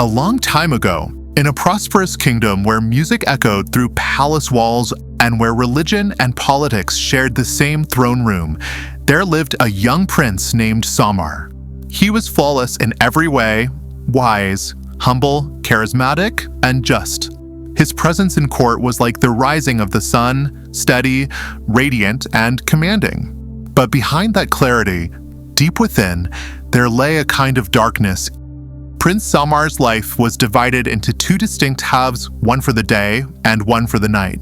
A long time ago, in a prosperous kingdom where music echoed through palace walls and where religion and politics shared the same throne room, there lived a young prince named Samar. He was flawless in every way, wise, humble, charismatic, and just. His presence in court was like the rising of the sun, steady, radiant, and commanding. But behind that clarity, deep within, there lay a kind of darkness. Prince Samar's life was divided into two distinct halves, one for the day and one for the night.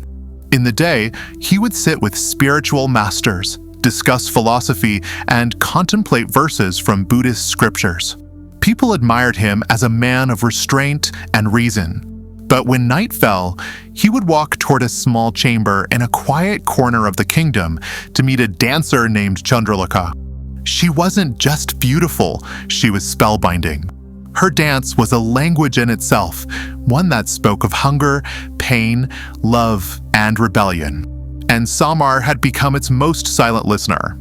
In the day, he would sit with spiritual masters, discuss philosophy, and contemplate verses from Buddhist scriptures. People admired him as a man of restraint and reason. But when night fell, he would walk toward a small chamber in a quiet corner of the kingdom to meet a dancer named Chandralekha. She wasn't just beautiful, she was spellbinding. Her dance was a language in itself, one that spoke of hunger, pain, love, and rebellion. And Samar had become its most silent listener.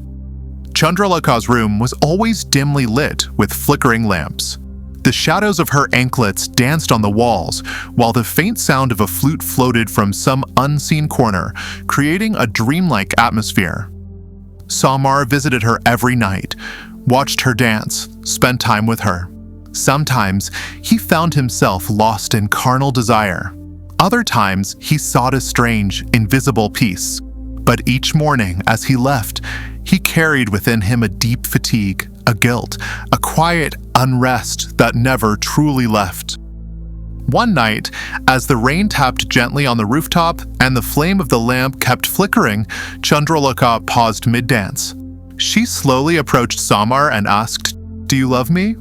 Chandralekha's room was always dimly lit with flickering lamps. The shadows of her anklets danced on the walls, while the faint sound of a flute floated from some unseen corner, creating a dreamlike atmosphere. Samar visited her every night, watched her dance, spent time with her. Sometimes, he found himself lost in carnal desire. Other times, he sought a strange, invisible peace. But each morning, as he left, he carried within him a deep fatigue, a guilt, a quiet unrest that never truly left. One night, as the rain tapped gently on the rooftop and the flame of the lamp kept flickering, Chandralekha paused mid-dance. She slowly approached Samar and asked, "Do you love me?"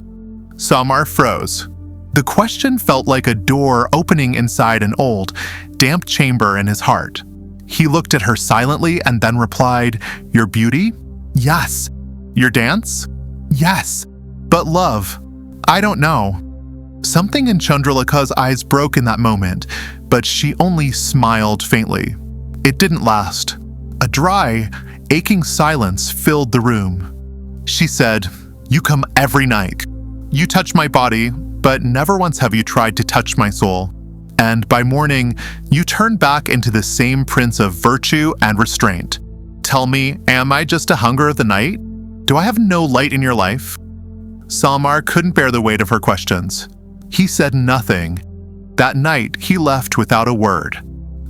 Samar froze. The question felt like a door opening inside an old, damp chamber in his heart. He looked at her silently and then replied, "Your beauty? Yes. Your dance? Yes. But love? I don't know." Something in Chandralekha's eyes broke in that moment, but she only smiled faintly. It didn't last. A dry, aching silence filled the room. She said, "You come every night. You touch my body, but never once have you tried to touch my soul. And by morning, you turn back into the same prince of virtue and restraint. Tell me, am I just a hunger of the night? Do I have no light in your life?" Samar couldn't bear the weight of her questions. He said nothing. That night, he left without a word.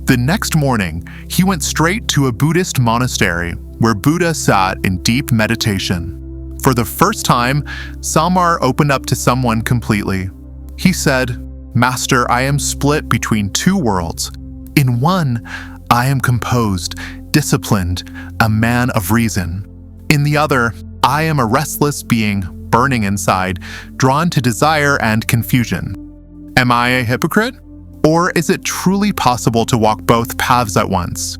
The next morning, he went straight to a Buddhist monastery where Buddha sat in deep meditation. For the first time, Samar opened up to someone completely. He said, "Master, I am split between two worlds. In one, I am composed, disciplined, a man of reason. In the other, I am a restless being, burning inside, drawn to desire and confusion. Am I a hypocrite? Or is it truly possible to walk both paths at once?"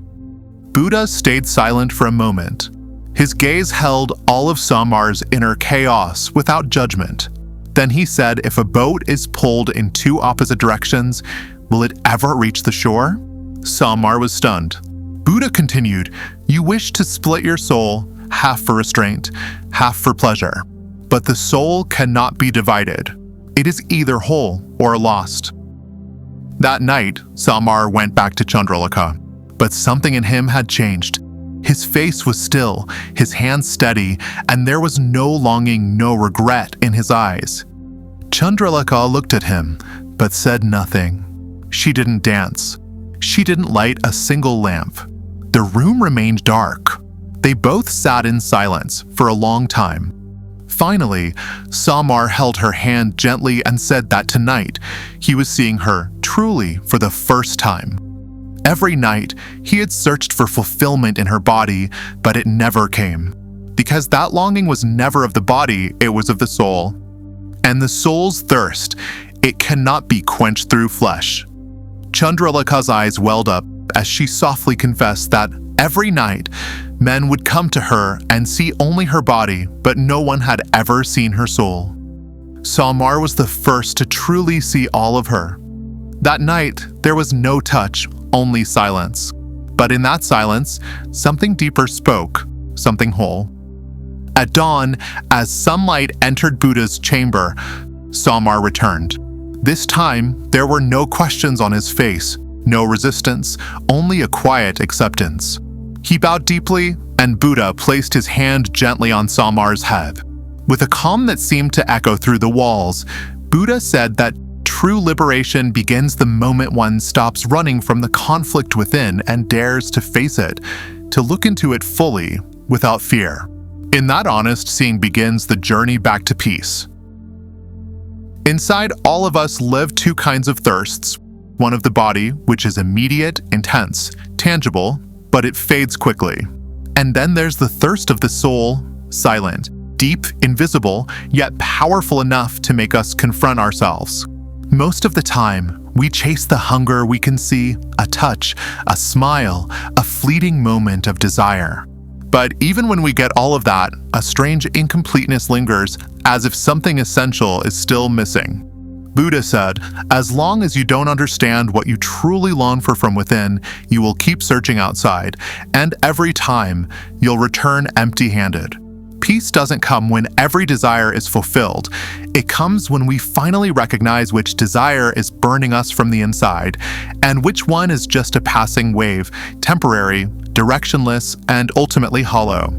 Buddha stayed silent for a moment. His gaze held all of Samar's inner chaos without judgment. Then he said, "If a boat is pulled in two opposite directions, will it ever reach the shore?" Samar was stunned. Buddha continued, "You wish to split your soul, half for restraint, half for pleasure. But the soul cannot be divided. It is either whole or lost." That night, Samar went back to Chandralekha, but something in him had changed. His face was still, his hands steady, and there was no longing, no regret in his eyes. Chandralekha looked at him, but said nothing. She didn't dance. She didn't light a single lamp. The room remained dark. They both sat in silence for a long time. Finally, Samar held her hand gently and said that tonight he was seeing her truly for the first time. Every night, he had searched for fulfillment in her body, but it never came. Because that longing was never of the body, it was of the soul. And the soul's thirst, it cannot be quenched through flesh. Chandralekha's eyes welled up as she softly confessed that every night, men would come to her and see only her body, but no one had ever seen her soul. Samar was the first to truly see all of her. That night, there was no touch, only silence. But in that silence, something deeper spoke, something whole. At dawn, as sunlight entered Buddha's chamber, Samar returned. This time, there were no questions on his face, no resistance, only a quiet acceptance. He bowed deeply, and Buddha placed his hand gently on Samar's head. With a calm that seemed to echo through the walls, Buddha said that true liberation begins the moment one stops running from the conflict within and dares to face it, to look into it fully, without fear. In that honest seeing begins the journey back to peace. Inside all of us live two kinds of thirsts. One of the body, which is immediate, intense, tangible, but it fades quickly. And then there's the thirst of the soul, silent, deep, invisible, yet powerful enough to make us confront ourselves. Most of the time, we chase the hunger we can see, a touch, a smile, a fleeting moment of desire. But even when we get all of that, a strange incompleteness lingers, as if something essential is still missing. Buddha said, as long as you don't understand what you truly long for from within, you will keep searching outside, and every time, you'll return empty-handed. Peace doesn't come when every desire is fulfilled. It comes when we finally recognize which desire is burning us from the inside, and which one is just a passing wave, temporary, directionless, and ultimately hollow.